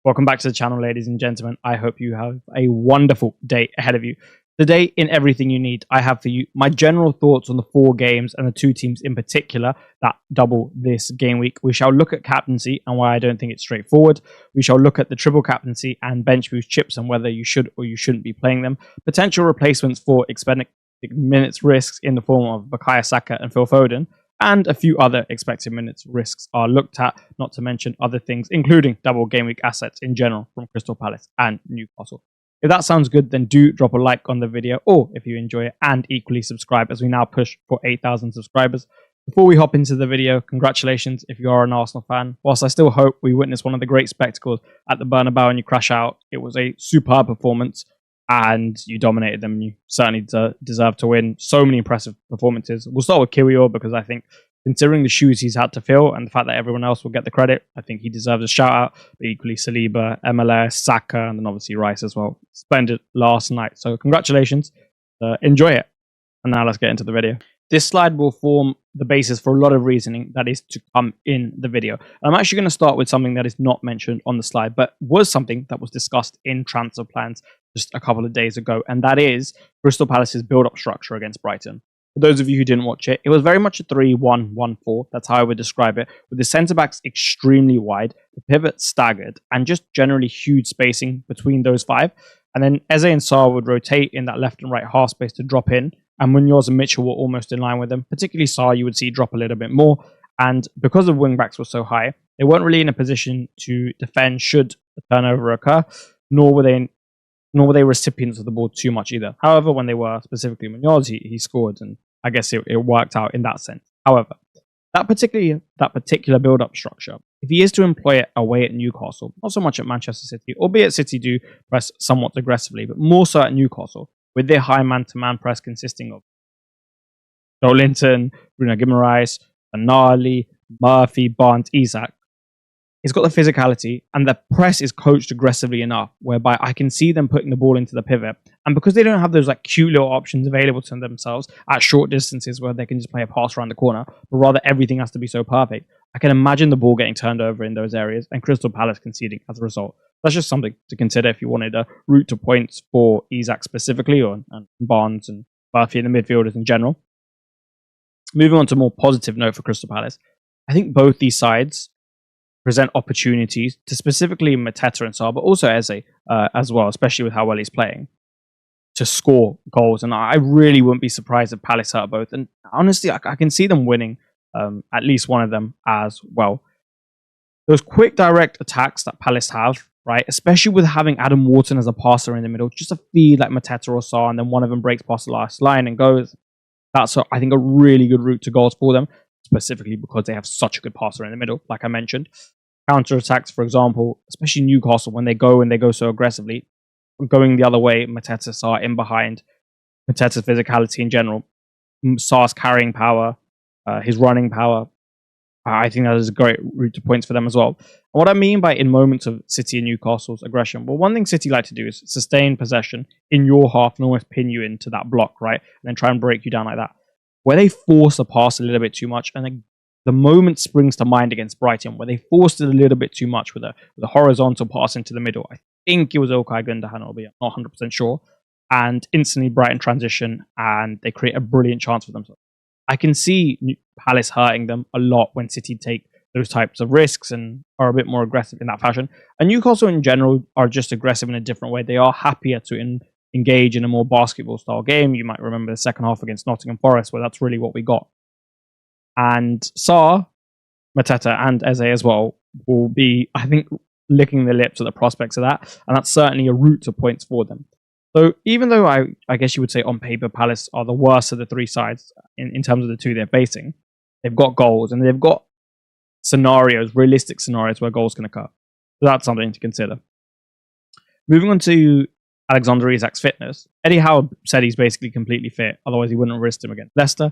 Welcome back to the channel, ladies and gentlemen. I hope you have a wonderful day ahead of you. Today, in everything you need, I have for you my general thoughts on the 4 games and the 2 teams in particular that double this game week. We shall look at captaincy and why I don't think it's straightforward. We shall look at the triple captaincy and bench boost chips and whether you should or you shouldn't be playing them. Potential replacements for expected minutes risks in the form of Bukayo, Saka and Phil Foden. And a few other expected minutes risks are looked at, not to mention other things, including double game week assets in general from Crystal Palace and Newcastle. If that sounds good, then do drop a like on the video, or if you enjoy it, and equally subscribe as we now push for 8,000 subscribers. Before we hop into the video, congratulations if you are an Arsenal fan. Whilst I still hope we witness one of the great spectacles at the Bernabeu and you crash out, it was a superb performance and you dominated them. You certainly deserve to win. So many impressive performances. We'll start with Kiwior because I think, considering the shoes he's had to fill and the fact that everyone else will get the credit, I think he deserves a shout out. But equally Saliba, MLS, Saka, and then obviously Rice as well. Splendid last night. So congratulations. Enjoy it. And now let's get into the video. This slide will form the basis for a lot of reasoning that is to come in the video. I'm actually going to start with something that is not mentioned on the slide, but was something that was discussed in transfer plans just a couple of days ago, and that is Crystal Palace's build-up structure against Brighton. For those of you who didn't watch it, it was very much a 3-1-1-4. That's how I would describe it, with the centre-backs extremely wide, the pivot staggered, and just generally huge spacing between those 5. And then Eze and Sarr would rotate in that left and right half space to drop in, and Munoz and Mitchell were almost in line with them. Particularly Sarr, you would see drop a little bit more. And because the wing-backs were so high, they weren't really in a position to defend should a turnover occur, nor were they recipients of the ball too much either. However, when they were, specifically Munoz, he scored, and I guess it worked out in that sense. However, that particular build-up structure, if he is to employ it away at Newcastle, not so much at Manchester City, albeit City do press somewhat aggressively, but more so at Newcastle, with their high man-to-man press consisting of Joelinton, Bruno Guimaraes, Benali, Murphy, Barnes, Isak. It's got the physicality, and the press is coached aggressively enough whereby I can see them putting the ball into the pivot. And because they don't have those like cute little options available to themselves at short distances where they can just play a pass around the corner, but rather everything has to be so perfect, I can imagine the ball getting turned over in those areas and Crystal Palace conceding as a result. That's just something to consider if you wanted a route to points for Isak specifically, and Barnes and Murphy and the midfielders in general. Moving on to a more positive note for Crystal Palace, I think both these sides present opportunities to specifically Mateta and Sarr, but also Eze as well, especially with how well he's playing, to score goals. And I really wouldn't be surprised if Palace hurt both. And honestly, I can see them winning at least one of them as well. Those quick direct attacks that Palace have, right, especially with having Adam Wharton as a passer in the middle, just a feed like Mateta or Sarr, and then one of them breaks past the last line and goes. That's, I think, a really good route to goals for them, specifically because they have such a good passer in the middle, like I mentioned. Counter-attacks, for example, especially Newcastle, when they go so aggressively, going the other way, Mateta, Sarr in behind, Mateta's physicality in general, Sarr's carrying power, his running power, I think that is a great route to points for them as well. And what I mean by in moments of City and Newcastle's aggression, well, one thing City like to do is sustain possession in your half and almost pin you into that block, right? And then try and break you down like that. Where they force a pass a little bit too much, and then the moment springs to mind against Brighton, where they forced it a little bit too much with a horizontal pass into the middle. I think it was Ilkay Gundogan, albeit I'm not 100% sure. And instantly Brighton transition, and they create a brilliant chance for themselves. I can see Palace hurting them a lot when City take those types of risks and are a bit more aggressive in that fashion. And Newcastle in general are just aggressive in a different way. They are happier to engage in a more basketball-style game. You might remember the second half against Nottingham Forest, where that's really what we got. And Sarr, Mateta, and Eze as well will be, I think, licking their lips at the prospects of that. And that's certainly a route to points for them. So even though I guess you would say on paper Palace are the worst of the 3 sides in terms of the 2 they're facing, they've got goals and they've got scenarios, realistic scenarios where goals can occur. So that's something to consider. Moving on to Alexander Isak's fitness. Eddie Howe said he's basically completely fit, otherwise he wouldn't risk him against Leicester.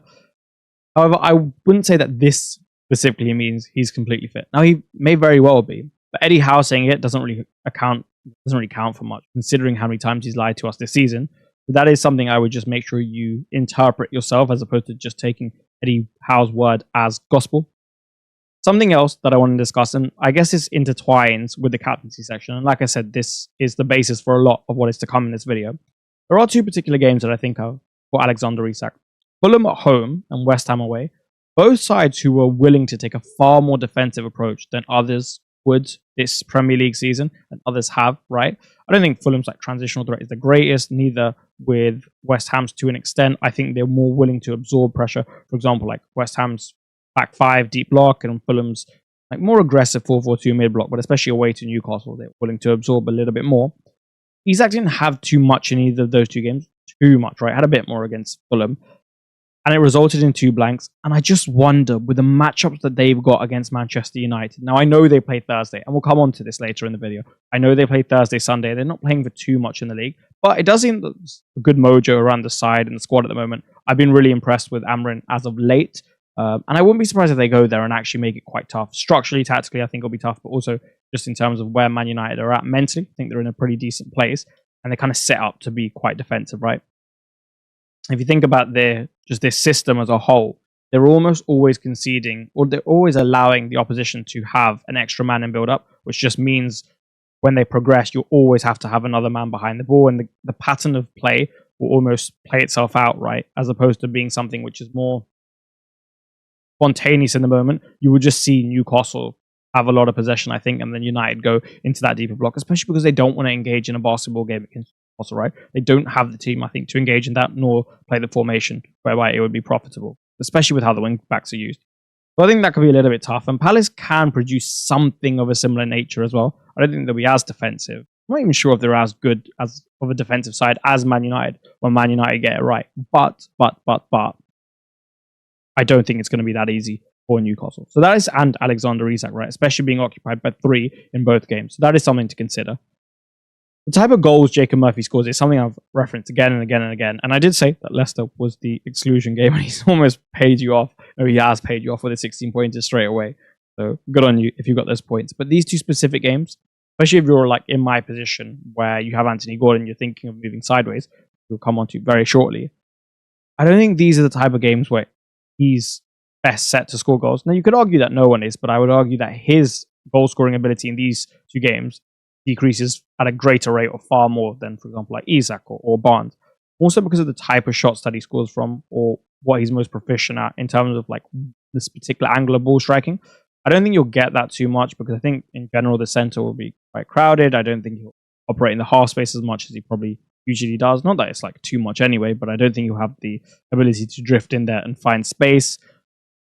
However, I wouldn't say that this specifically means he's completely fit. Now, he may very well be, but Eddie Howe saying it doesn't really count for much, considering how many times he's lied to us this season. But that is something I would just make sure you interpret yourself, as opposed to just taking Eddie Howe's word as gospel. Something else that I want to discuss, and I guess this intertwines with the captaincy section, and like I said, this is the basis for a lot of what is to come in this video. There are two particular games that I think of for Alexander Isak. Fulham at home and West Ham away. Both sides who were willing to take a far more defensive approach than others would this Premier League season, and others have, right? I don't think Fulham's transitional threat is the greatest, neither with West Ham's to an extent. I think they're more willing to absorb pressure. For example, West Ham's back five deep block and Fulham's more aggressive 4-4-2 mid block, but especially away to Newcastle, they're willing to absorb a little bit more. Isak didn't have too much in either of those two games. Too much, right? Had a bit more against Fulham. And it resulted in 2 blanks. And I just wonder, with the matchups that they've got against Manchester United. Now, I know they play Thursday, and we'll come on to this later in the video. I know they play Thursday, Sunday. They're not playing for too much in the league. But it does seem a good mojo around the side and the squad at the moment. I've been really impressed with Amrin as of late. And I wouldn't be surprised if they go there and actually make it quite tough. Structurally, tactically, I think it'll be tough. But also, just in terms of where Man United are at mentally, I think they're in a pretty decent place. And they're kind of set up to be quite defensive, right? If you think about their system as a whole, they're almost always conceding, or they're always allowing the opposition to have an extra man in build-up, which just means when they progress, you always have to have another man behind the ball, and the pattern of play will almost play itself out, right? As opposed to being something which is more spontaneous in the moment. You would just see Newcastle have a lot of possession, I think, and then United go into that deeper block, especially because they don't want to engage in a basketball game against Newcastle, right? They don't have the team, I think, to engage in that, nor play the formation whereby it would be profitable, especially with how the wing backs are used. So I think that could be a little bit tough, and Palace can produce something of a similar nature as well. I don't think they'll be as defensive. I'm not even sure if they're as good as of a defensive side as Man United when Man United get it right. But I don't think it's going to be that easy for Newcastle. So that is, and Alexander Isak, right? Especially being occupied by 3 in both games. So that is something to consider. The type of goals Jacob Murphy scores is something I've referenced again and again and again. And I did say that Leicester was the exclusion game, and he's almost paid you off, or he has paid you off with a 16 pointers straight away. So good on you if you got those points. But these two specific games, especially if you're in my position where you have Anthony Gordon, you're thinking of moving sideways, we'll come on to very shortly. I don't think these are the type of games where he's best set to score goals. Now, you could argue that no one is, but I would argue that his goal scoring ability in these 2 games decreases at a greater rate or far more than, for example, Isak or Barnes. Also because of the type of shots that he scores from, or what he's most proficient at in terms of this particular angle of ball striking. I don't think you'll get that too much, because I think in general the centre will be quite crowded. I don't think he'll operate in the half space as much as he probably usually does. Not that it's too much anyway, but I don't think he'll have the ability to drift in there and find space.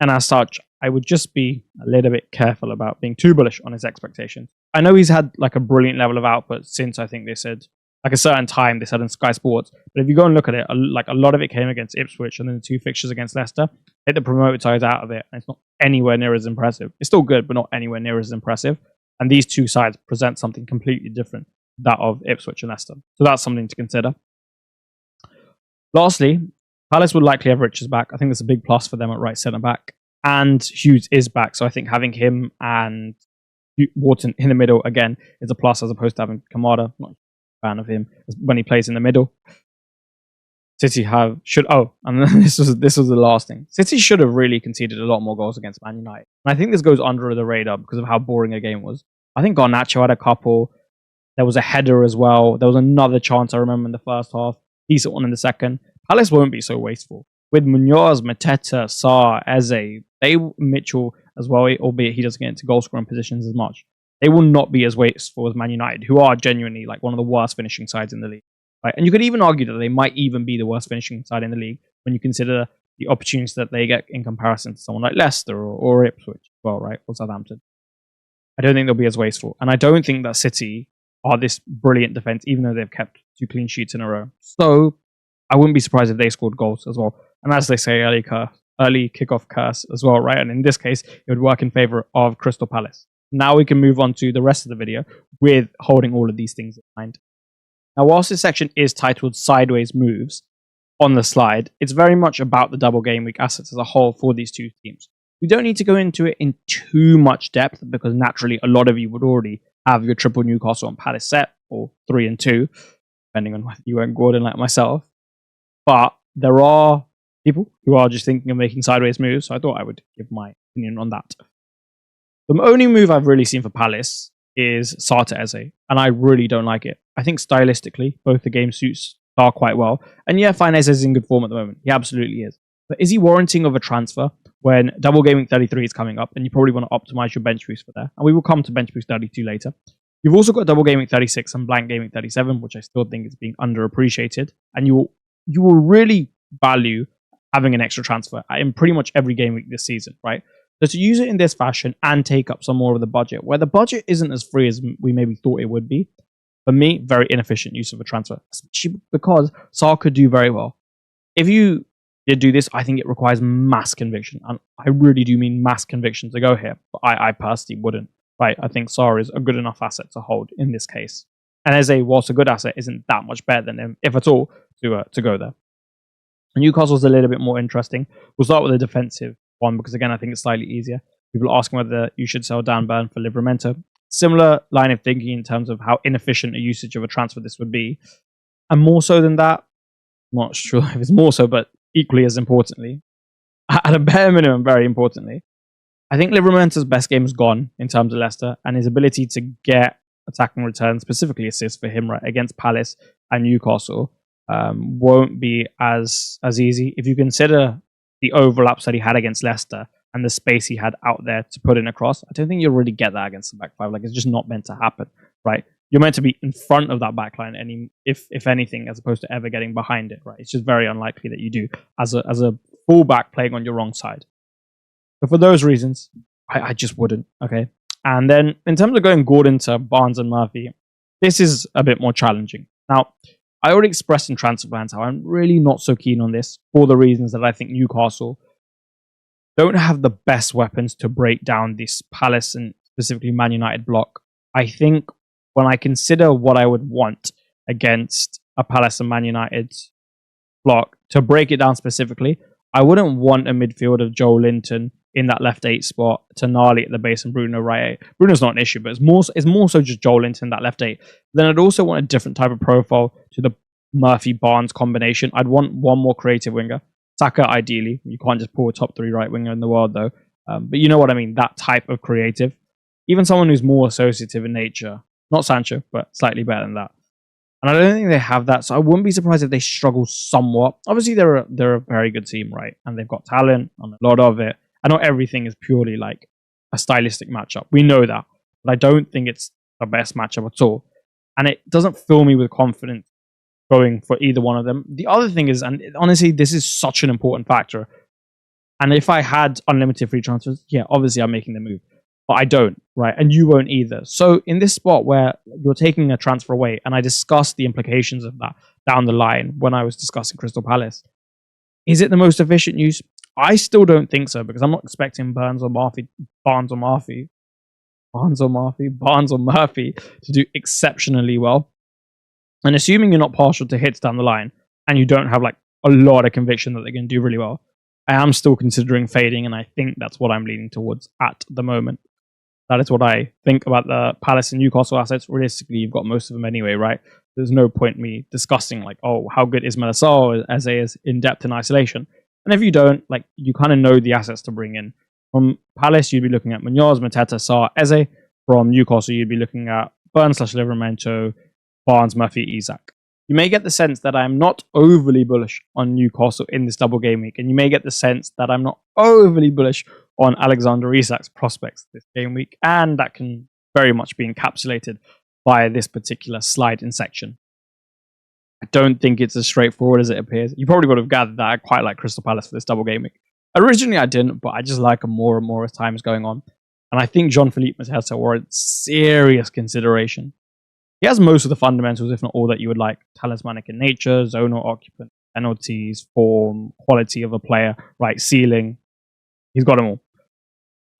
And as such, I would just be a little bit careful about being too bullish on his expectations. I know he's had a brilliant level of output since, I think they said, a certain time they said in Sky Sports. But if you go and look at it, a lot of it came against Ipswich, and then the 2 fixtures against Leicester. Hit the promoted sides out of it, and it's not anywhere near as impressive. It's still good, but not anywhere near as impressive. And these 2 sides present something completely different, that of Ipswich and Leicester. So that's something to consider. Lastly, Palace would likely have Richards back. I think that's a big plus for them at right centre-back. And Hughes is back, so I think having him and Wharton in the middle, again, is a plus as opposed to having Kamada. Not a fan of him when he plays in the middle. City and this was the last thing. City should have really conceded a lot more goals against Man United. And I think this goes under the radar because of how boring a game was. I think Garnacho had a couple. There was a header as well. There was another chance I remember in the first half. Decent one in the second. Palace won't be so wasteful. With Munoz, Mateta, Sarr, Eze, Mitchell as well, albeit he doesn't get into goal scoring positions as much. They will not be as wasteful as Man United, who are genuinely one of the worst finishing sides in the league. Right? And you could even argue that they might even be the worst finishing side in the league when you consider the opportunities that they get in comparison to someone like Leicester or Ipswich as well, right? Or Southampton. I don't think they'll be as wasteful. And I don't think that City are this brilliant defense, even though they've kept 2 clean sheets in a row. So I wouldn't be surprised if they scored goals as well. And as they say, early kickoff curse as well, right? And in this case, it would work in favor of Crystal Palace. Now we can move on to the rest of the video with holding all of these things in mind. Now, whilst this section is titled Sideways Moves on the slide, it's very much about the double game week assets as a whole for these 2 teams. We don't need to go into it in too much depth because naturally a lot of you would already have your triple Newcastle and Palace set, or 3 and 2, depending on whether you went Gordon like myself. But there are people who are just thinking of making sideways moves, so I thought I would give my opinion on that. The only move I've really seen for Palace is Sarr to Eze, and I really don't like it. I think stylistically, both the game suits Sarr quite well. And yeah, fine, Eze is in good form at the moment. He absolutely is. But is he warranting of a transfer when Double Gaming 33 is coming up and you probably want to optimize your bench boost for there? And we will come to bench boost 32 later. You've also got Double Gaming 36 and Blank Gaming 37, which I still think is being underappreciated. And you will really value having an extra transfer in pretty much every game week this season, right? So to use it in this fashion and take up some more of the budget, where the budget isn't as free as we maybe thought it would be, for me, very inefficient use of a transfer, especially because Sarr could do very well. If you did do this, I think it requires mass conviction. And I really do mean mass conviction to go here. But I personally wouldn't. Right? I think Sarr is a good enough asset to hold in this case. And Eze, whilst a good asset, isn't that much better than him, if at all, to go there. Newcastle's a little bit more interesting. We'll start with the defensive one because, again, I think it's slightly easier. People are asking whether you should sell Dan Burn for Livramento. Similar line of thinking in terms of how inefficient a usage of a transfer this would be. And more so than that, I'm not sure if it's more so, but equally as importantly, at a bare minimum, very importantly, I think Livramento's best game is gone in terms of Leicester, and his ability to get attacking returns, specifically assists for him, right, against Palace and Newcastle, won't be as easy. If you consider the overlaps that he had against Leicester and the space he had out there to put in across, I don't think you'll really get that against the back five. Like, it's just not meant to happen, right? You're meant to be in front of that backline, if anything, as opposed to ever getting behind it, right? It's just very unlikely that you do as a fullback playing on your wrong side. So for those reasons, I just wouldn't, okay? And then in terms of going Gordon to Barnes and Murphy, this is a bit more challenging. Now, I already expressed in transfer plans how I'm really not so keen on this for the reasons that I think Newcastle don't have the best weapons to break down this Palace and specifically Man United block. I think when I consider what I would want against a Palace and Man United block, to break it down specifically, I wouldn't want a midfield of Joe Linton in that left 8 spot, Tonali at the base and Bruno right 8. Bruno's not an issue, but it's more so just Joe Linton in that left 8. Then I'd also want a different type of profile to the Murphy-Barnes combination. I'd want one more creative winger. Saka, ideally. You can't just pull a top 3 right winger in the world, though. But you know what I mean, that type of creative. Even someone who's more associative in nature. Not Sancho, but slightly better than that. And I don't think they have that, so I wouldn't be surprised if they struggle somewhat. Obviously, they're a very good team, right? And they've got talent on a lot of it. I know everything is purely like a stylistic matchup. We know that. But I don't think it's the best matchup at all. And it doesn't fill me with confidence going for either one of them. The other thing is, and honestly, this is such an important factor. And if I had unlimited free transfers, yeah, obviously I'm making the move. But I don't, right? And you won't either. So in this spot where you're taking a transfer away, and I discussed the implications of that down the line when I was discussing Crystal Palace, is it the most efficient use? I still don't think so, because I'm not expecting Barnes or Murphy to do exceptionally well. And assuming you're not partial to hits down the line, and you don't have like a lot of conviction that they're going to do really well, I am still considering fading, and I think that's what I'm leaning towards at the moment. That is what I think about the Palace and Newcastle assets. Realistically, you've got most of them anyway, right? There's no point me discussing like, oh, how good is Assar as Eze is in depth in isolation. And if you don't, like, you kind of know the assets to bring in. From Palace, you'd be looking at Munoz, Mateta, Sarr, Eze. From Newcastle, you'd be looking at Burns/Livramento, Barnes, Murphy, Isak. You may get the sense that I'm not overly bullish on Newcastle in this double game week, and you may get the sense that I'm not overly bullish on Alexander Isak's prospects this game week, and that can very much be encapsulated by this particular slide in section. I don't think it's as straightforward as it appears. You probably would have gathered that I quite like Crystal Palace for this double game week. Originally I didn't, but I just like them more and more as time is going on. And I think Jean-Philippe Mateta warrants serious consideration. He has most of the fundamentals, if not all, that you would like. Talismanic in nature, zonal occupant, penalties, form, quality of a player, right, ceiling. He's got them all.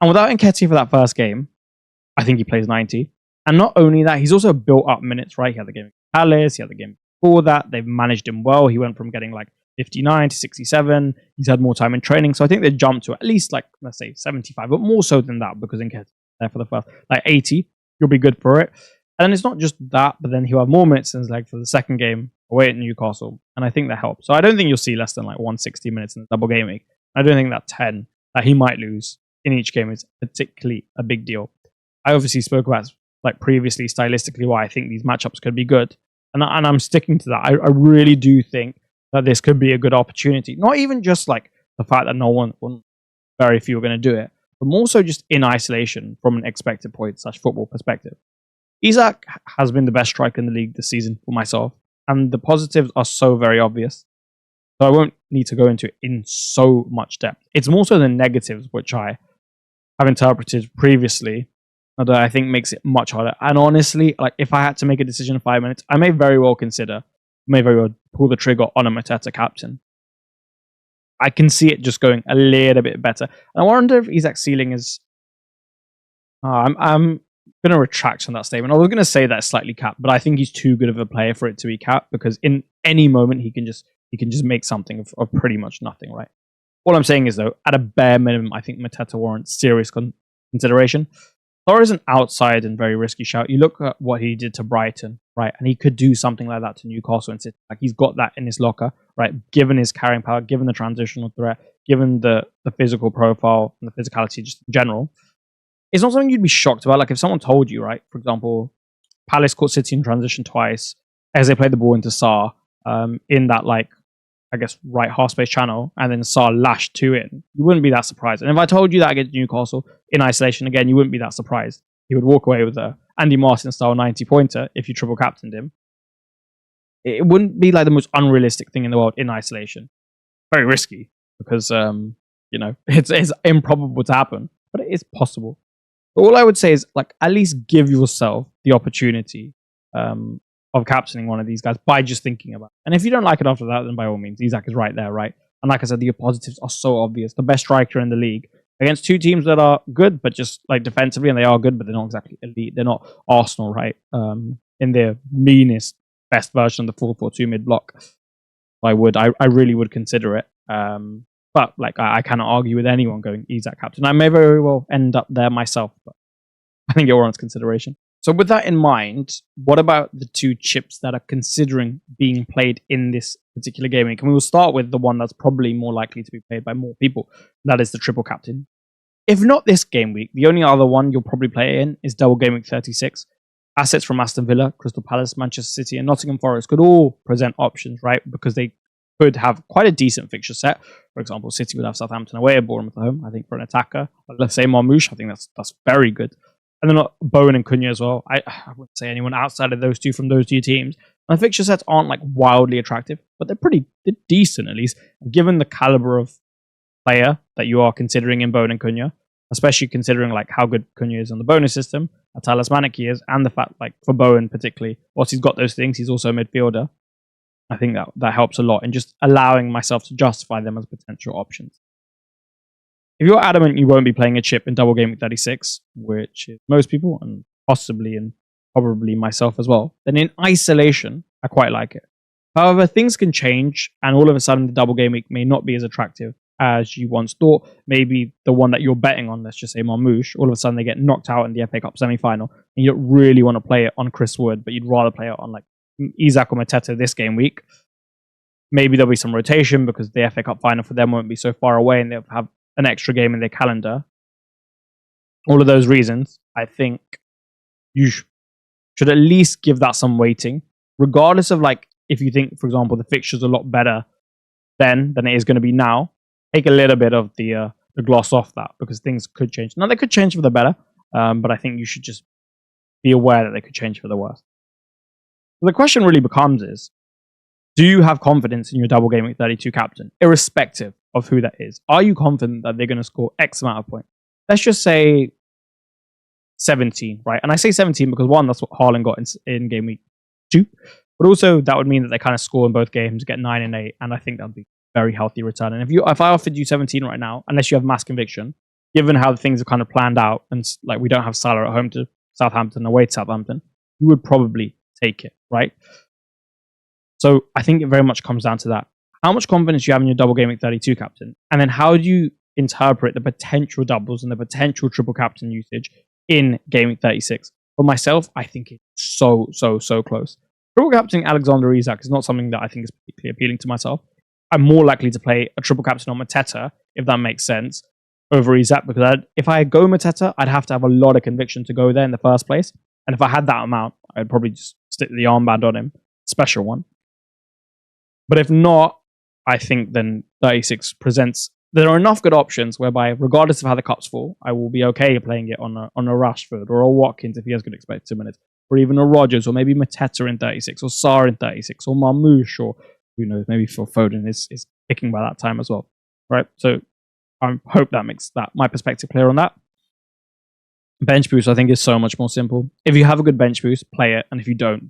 And without Nketiah for that first game, I think he plays 90. And not only that, he's also built up minutes, right? He had the game with Palace, he had the game before that. They've managed him well. He went from getting like 59 to 67. He's had more time in training. So I think they jumped to at least like, let's say 75, but more so than that because Nketiah there for the first, like 80. You'll be good for it. And it's not just that, but then he'll have more minutes than like for the second game away at Newcastle. And I think that helps. So I don't think you'll see less than like 160 minutes in the double game week. I don't think that 10 that he might lose in each game is particularly a big deal. I obviously spoke about like previously stylistically why I think these matchups could be good, and I'm sticking to that. I really do think that this could be a good opportunity. Not even just like the fact that very few are going to do it, but more so just in isolation from an expected point / football perspective. Isak has been the best striker in the league this season for myself, and the positives are so very obvious. So I won't need to go into it in so much depth. It's more so the negatives, which I have interpreted previously, that I think makes it much harder. And honestly, like if I had to make a decision in 5 minutes, I may very well pull the trigger on a Mateta captain. I can see it just going a little bit better. And I wonder if Isak's ceiling is... I'm going to retract on that statement. I was going to say that it's slightly capped, but I think he's too good of a player for it to be capped, because in any moment he can just make something of pretty much nothing, right? All I'm saying is, though, at a bare minimum, I think Mateta warrants serious consideration. Thor is an outside and very risky shout. You look at what he did to Brighton, right? And he could do something like that to Newcastle and City. Like, he's got that in his locker, right? Given his carrying power, given the transitional threat, given the physical profile and the physicality just in general. It's not something you'd be shocked about. Like, if someone told you, right? For example, Palace caught City in transition twice as they played the ball into Sarr in that, like, I guess, right half space channel, and then Sarr lashed 2 in. You wouldn't be that surprised. And if I told you that against Newcastle in isolation, again, you wouldn't be that surprised. He would walk away with a Andy Martin style 90-pointer if you triple captained him. It wouldn't be like the most unrealistic thing in the world in isolation. Very risky because, it's improbable to happen, but it is possible. But all I would say is, like, at least give yourself the opportunity of captaining one of these guys by just thinking about it. And if you don't like it after that, then by all means, Isak is right there, right? And like I said, the positives are so obvious. The best striker in the league against 2 teams that are good, but just like defensively, and they are good, but they're not exactly elite. They're not Arsenal, right? In their meanest, best version of the 4-4-2 mid block. I really would consider it. But like I cannot argue with anyone going Isak captain. I may very well end up there myself, but I think it warrants consideration. So with that in mind, what about the 2 chips that are considering being played in this particular game week? And we will start with the one that's probably more likely to be played by more people. That is the triple captain. If not this game week, the only other one you'll probably play in is double game week 36. Assets from Aston Villa, Crystal Palace, Manchester City, and Nottingham Forest could all present options, right? Because they could have quite a decent fixture set. For example, City would have Southampton away, Bournemouth at home, I think, for an attacker. Let's say Marmoush, I think that's very good. And then Bowen and Cunha as well. I wouldn't say anyone outside of those two from those 2 teams. And the fixture sets aren't like wildly attractive, but they're decent at least. Given the caliber of player that you are considering in Bowen and Cunha, especially considering like how good Cunha is on the bonus system, how talismanic he is, and the fact like for Bowen particularly, whilst he's got those things, he's also a midfielder. I think that helps a lot in just allowing myself to justify them as potential options. If you're adamant you won't be playing a chip in double game week 36, which is most people, and possibly and probably myself as well, then in isolation, I quite like it. However, things can change, and all of a sudden the double game week may not be as attractive as you once thought. Maybe the one that you're betting on, let's just say Marmoush, all of a sudden they get knocked out in the FA Cup semi-final, and you don't really want to play it on Chris Wood, but you'd rather play it on like Isak or Mateta this game week. Maybe there'll be some rotation because the FA Cup final for them won't be so far away, and they'll have an extra game in their calendar. All of those reasons, I think you should at least give that some weighting, regardless of like if you think, for example, the fixture's a lot better then than it is going to be now. Take a little bit of the gloss off that, because things could change. Now, they could change for the better, but I think you should just be aware that they could change for the worse. So the question really becomes is, do you have confidence in your double game week 32 captain, irrespective of who that is? Are you confident that they're going to score X amount of points? Let's just say 17, right? And I say 17 because, one, that's what Haaland got in game week 2. But also, that would mean that they kind of score in both games, get 9 and 8. And I think that would be a very healthy return. And if I offered you 17 right now, unless you have mass conviction, given how things are kind of planned out, and like we don't have Salah at home to Southampton, away to Southampton, you would probably take it, right? So I think it very much comes down to that. How much confidence do you have in your double game week 32 captain? And then how do you interpret the potential doubles and the potential triple captain usage in game week 36? For myself, I think it's so close. Triple captaining Alexander Isak is not something that I think is particularly appealing to myself. I'm more likely to play a triple captain on Mateta, if that makes sense, over Isak, because if I go Mateta, I'd have to have a lot of conviction to go there in the first place. And if I had that amount, I'd probably just stick the armband on him, special one. But if not, I think then 36 presents. There are enough good options whereby, regardless of how the cups fall, I will be okay playing it on a Rashford or a Watkins if he has good expected minutes, or even a Rodgers, or maybe Mateta in 36, or Sarr in 36, or Marmoush, or who knows, maybe Phil Foden is picking by that time as well, right? So I hope that makes my perspective clear on that. Bench boost, I think, is so much more simple. If you have a good bench boost, play it, and if you don't,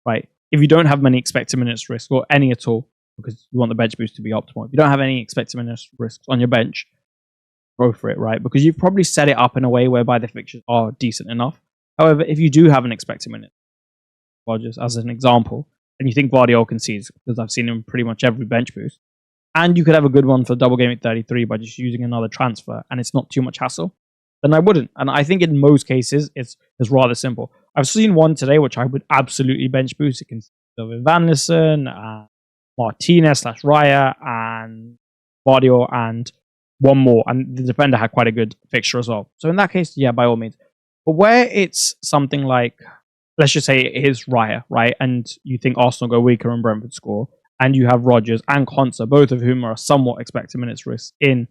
right? If you don't have many expected minutes risk, or any at all, because you want the bench boost to be optimal, if you don't have any expected minutes risks on your bench, go for it, right? Because you've probably set it up in a way whereby the fixtures are decent enough. However, if you do have an expected minute, Rodgers as an example, and you think Guardiola concedes, because I've seen him pretty much every bench boost, and you could have a good one for double game at 33 by just using another transfer, and it's not too much hassle, then I wouldn't. And I think in most cases, it's rather simple. I've seen one today which I would absolutely bench boost. It consists of Van Nissen, Martinez / Raya, and Guardiola, and one more. And the defender had quite a good fixture as well. So in that case, yeah, by all means. But where it's something like, let's just say it is Raya, right? And you think Arsenal go weaker and Brentford score, and you have Rodgers and Konsa, both of whom are somewhat expected minutes risk in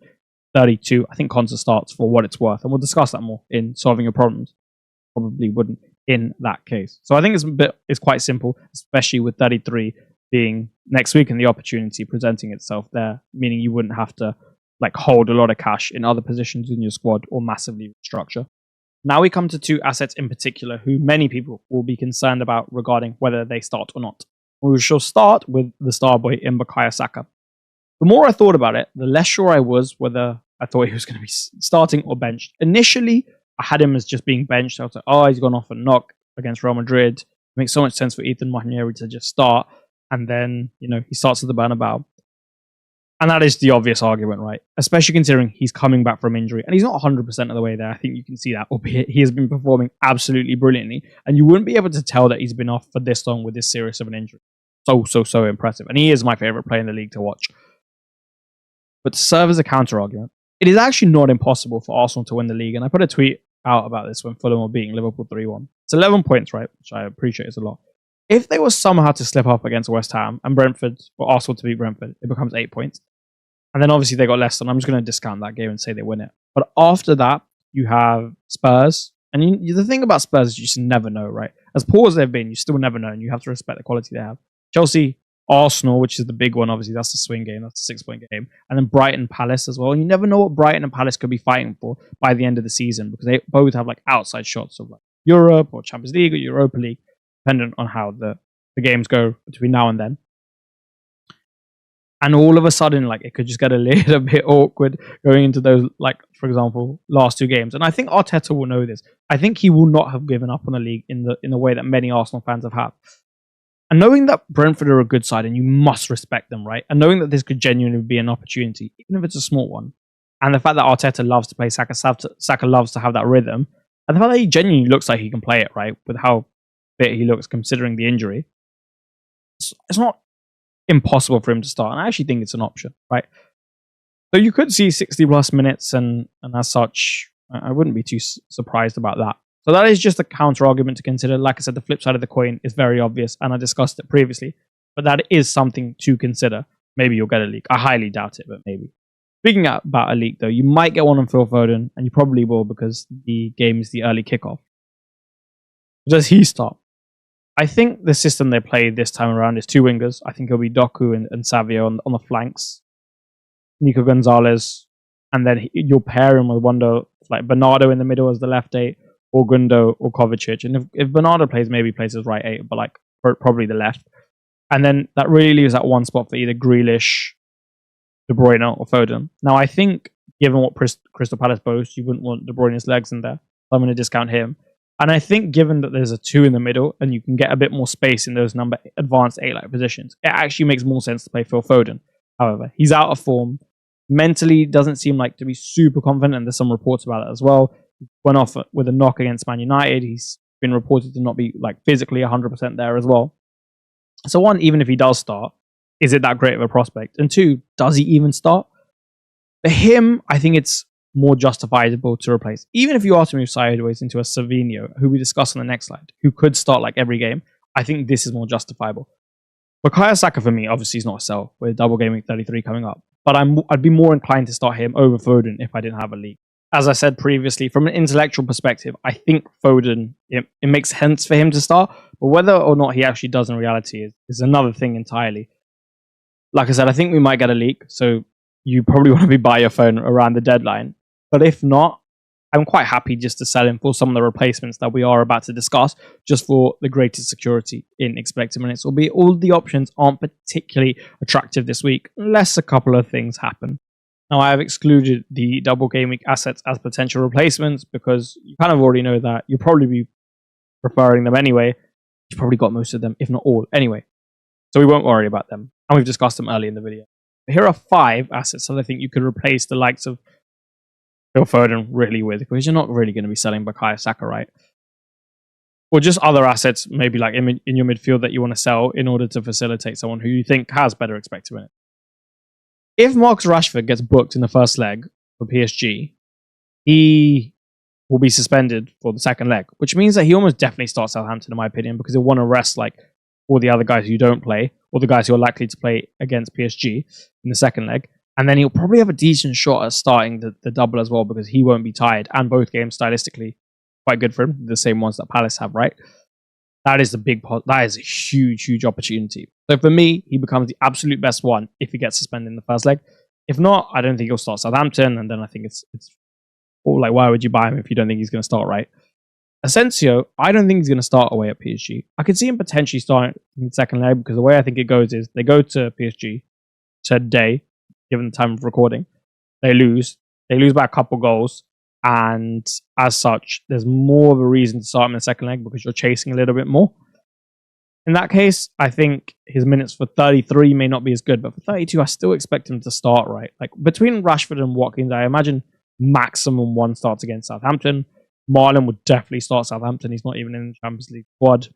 32. I think Konsa starts for what it's worth, and we'll discuss that more in solving your problems. Probably wouldn't in that case. So I think it's quite simple, especially with 33 being next week and the opportunity presenting itself there, meaning you wouldn't have to hold a lot of cash in other positions in your squad or massively restructure. Now we come to two assets in particular who many people will be concerned about regarding whether they start or not. We shall start with the star boy in Bukayo Saka. The more I thought about it, the less sure I was whether I thought he was going to be starting or benched. Initially, I had him as just being benched. I was like, he's gone off a knock against Real Madrid. It makes so much sense for Ethan Mahineri to just start. And then, he starts at the Bernabeu. And that is the obvious argument, right? Especially considering he's coming back from injury. And he's not 100% of the way there. I think you can see that. Albeit he has been performing absolutely brilliantly. And you wouldn't be able to tell that he's been off for this long with this serious of an injury. So impressive. And he is my favourite player in the league to watch. But to serve as a counter-argument, it is actually not impossible for Arsenal to win the league. And I put a tweet out about this when Fulham were beating Liverpool 3-1. It's 11 points, right? Which I appreciate is a lot. If they were somehow to slip up against West Ham and Brentford, or Arsenal to beat Brentford, it becomes 8 points. And then obviously they got Leicester, and I'm just going to discount that game and say they win it. But after that, you have Spurs. And the thing about Spurs is you just never know, right? As poor as they've been, you still never know, and you have to respect the quality they have. Chelsea, Arsenal, which is the big one, obviously, that's the swing game, that's a 6-point game. And then Brighton, Palace as well. And you never know what Brighton and Palace could be fighting for by the end of the season, because they both have outside shots of Europe or Champions League or Europa League, dependent on how the games go between now and then. And all of a sudden, it could just get a little bit awkward going into those, for example, last two games. And I think Arteta will know this. I think he will not have given up on the league in the way that many Arsenal fans have had. And knowing that Brentford are a good side and you must respect them, right? And knowing that this could genuinely be an opportunity, even if it's a small one. And the fact that Arteta loves to play Saka, Saka loves to have that rhythm. And the fact that he genuinely looks like he can play it, right? With how fit he looks considering the injury. It's not impossible for him to start. And I actually think it's an option, right? So you could see 60 plus minutes and as such, I wouldn't be too surprised about that. So that is just a counter argument to consider. Like I said, the flip side of the coin is very obvious, and I discussed it previously. But that is something to consider. Maybe you'll get a leak. I highly doubt it, but maybe. Speaking about a leak, though, you might get one on Phil Foden, and you probably will because the game is the early kickoff. Does he start? I think the system they play this time around is two wingers. I think it'll be Doku and Savio on the flanks. Nico Gonzalez, and then you'll pair him with one Bernardo in the middle as the left 8, or Gundo or Kovacic. And if Bernardo plays, maybe plays as right 8, but probably the left. And then that really leaves that one spot for either Grealish, De Bruyne, or Foden. Now, I think, given what Crystal Palace boasts, you wouldn't want De Bruyne's legs in there. So I'm going to discount him. And I think, given that there's a 2 in the middle, and you can get a bit more space in those advanced 8 positions, it actually makes more sense to play Phil Foden. However, he's out of form. Mentally, doesn't seem to be super confident, and there's some reports about it as well. Went off with a knock against Man United. He's been reported to not be physically 100% there as well. So one, even if he does start, is it that great of a prospect? And two, does he even start? For him, I think it's more justifiable to replace. Even if you are to move sideways into a Savinho, who we discuss on the next slide, who could start like every game, I think this is more justifiable. Bukayo Saka for me, obviously, is not a sell with double game week 33 coming up. But I'd be more inclined to start him over Foden if I didn't have a league. As I said previously, from an intellectual perspective, I think Foden, it makes sense for him to start. But whether or not he actually does in reality is another thing entirely. Like I said, I think we might get a leak. So you probably want to be by your phone around the deadline. But if not, I'm quite happy just to sell him for some of the replacements that we are about to discuss, just for the greatest security in expected minutes. Albeit all the options aren't particularly attractive this week, unless a couple of things happen. Now, I have excluded the double game week assets as potential replacements because you kind of already know that you'll probably be preferring them anyway. You've probably got most of them, if not all, anyway. So we won't worry about them. And we've discussed them early in the video. But here are 5 assets that I think you could replace the likes of Phil Foden really with, because you're not really going to be selling Bukayo Saka, right? Or just other assets, maybe like in your midfield that you want to sell in order to facilitate someone who you think has better expected minutes. If Marcus Rashford gets booked in the first leg for PSG, he will be suspended for the second leg, which means that he almost definitely starts Southampton, in my opinion, because he'll want to rest like all the other guys who don't play, or the guys who are likely to play against PSG in the second leg. And then he'll probably have a decent shot at starting the double as well, because he won't be tired. And both games, stylistically, quite good for him. The same ones that Palace have, right? That is that is a huge, huge opportunity. So for me, he becomes the absolute best one if he gets suspended in the first leg. If not, I don't think he'll start Southampton. And then I think it's all like, why would you buy him if you don't think he's going to start, right? Asensio, I don't think he's going to start away at PSG. I could see him potentially starting in the second leg, because the way I think it goes is they go to PSG today, given the time of recording. They lose by a couple goals. And as such, there's more of a reason to start him in the second leg because you're chasing a little bit more. In that case, I think his minutes for 33 may not be as good, but for 32, I still expect him to start, right? Like between Rashford and Watkins, I imagine maximum 1 starts against Southampton. Marlon would definitely start Southampton. He's not even in the Champions League squad.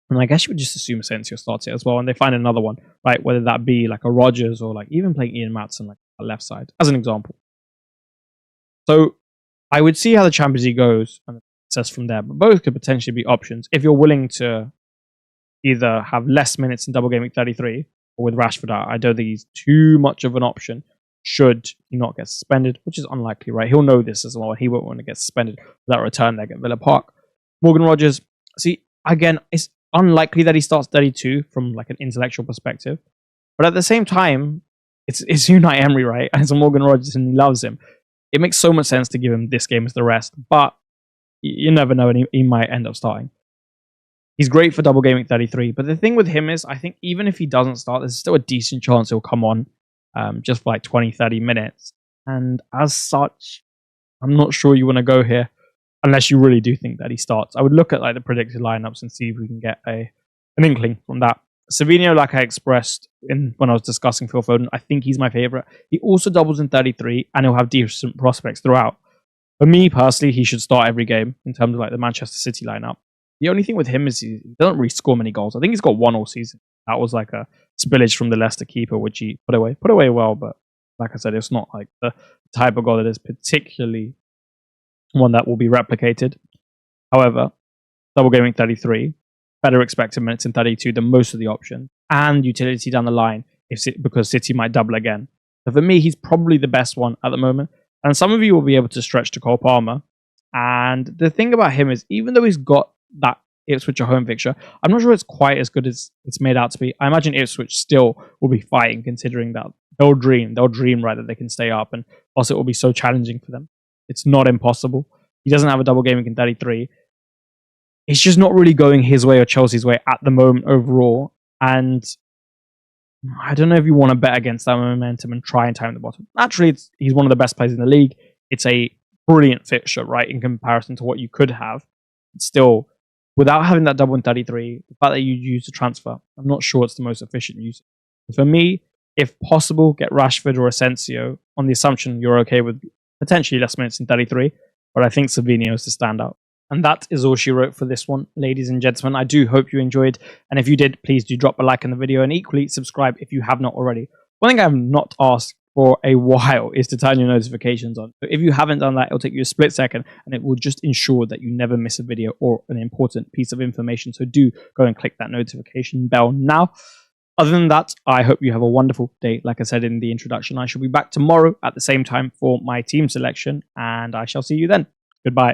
And I guess you would just assume Asensio starts it as well, and they find another one, right? Whether that be like a Rodgers or like even playing Ian Maatsen like a left side, as an example. So I would see how the Champions League goes and assess from there, but both could potentially be options if you're willing to either have less minutes in double game week 33 or with Rashford out. I don't think he's too much of an option should he not get suspended, which is unlikely, right? He'll know this as well. He won't want to get suspended without return leg at Villa Park. Morgan Rodgers, see, again, it's unlikely that he starts 32 from like an intellectual perspective, but at the same time, it's Unai Emery, right? And it's Morgan Rodgers, and he loves him. It makes so much sense to give him this game as the rest, but you never know, and he might end up starting. He's great for double game week 33, but the thing with him is, I think even if he doesn't start, there's still a decent chance he'll come on just for like 20, 30 minutes. And as such, I'm not sure you want to go here unless you really do think that he starts. I would look at like the predicted lineups and see if we can get an inkling from that. Savinho, like I expressed when I was discussing Phil Foden, I think he's my favourite. He also doubles in 33 and he'll have decent prospects throughout. For me personally, he should start every game in terms of like the Manchester City lineup. The only thing with him is he doesn't really score many goals. I think he's got 1 all season. That was like a spillage from the Leicester keeper, which he put away well, but like I said, it's not like the type of goal that is particularly one that will be replicated. However, double game week 33, better expected minutes in 32 than most of the options, and utility down the line because City might double again. So for me, he's probably the best one at the moment. And some of you will be able to stretch to Cole Palmer. And the thing about him is, even though he's got that Ipswich home fixture, I'm not sure it's quite as good as it's made out to be. I imagine Ipswich still will be fighting, considering that they'll dream right that they can stay up, and also it will be so challenging for them. It's not impossible. He doesn't have a double game week in 33. It's just not really going his way or Chelsea's way at the moment overall. And I don't know if you want to bet against that momentum and try and time the bottom. Naturally, he's one of the best players in the league. It's a brilliant fixture, right, in comparison to what you could have. It's still, without having that double in 33, the fact that you use the transfer, I'm not sure it's the most efficient use. For me, if possible, get Rashford or Asensio on the assumption you're okay with potentially less minutes in 33. But I think Savinho is the standout. And that is all she wrote for this one, ladies and gentlemen. I do hope you enjoyed. And if you did, please do drop a like in the video and equally subscribe if you have not already. One thing I have not asked for a while is to turn your notifications on. So if you haven't done that, it'll take you a split second and it will just ensure that you never miss a video or an important piece of information. So do go and click that notification bell now. Other than that, I hope you have a wonderful day. Like I said in the introduction, I shall be back tomorrow at the same time for my team selection, and I shall see you then. Goodbye.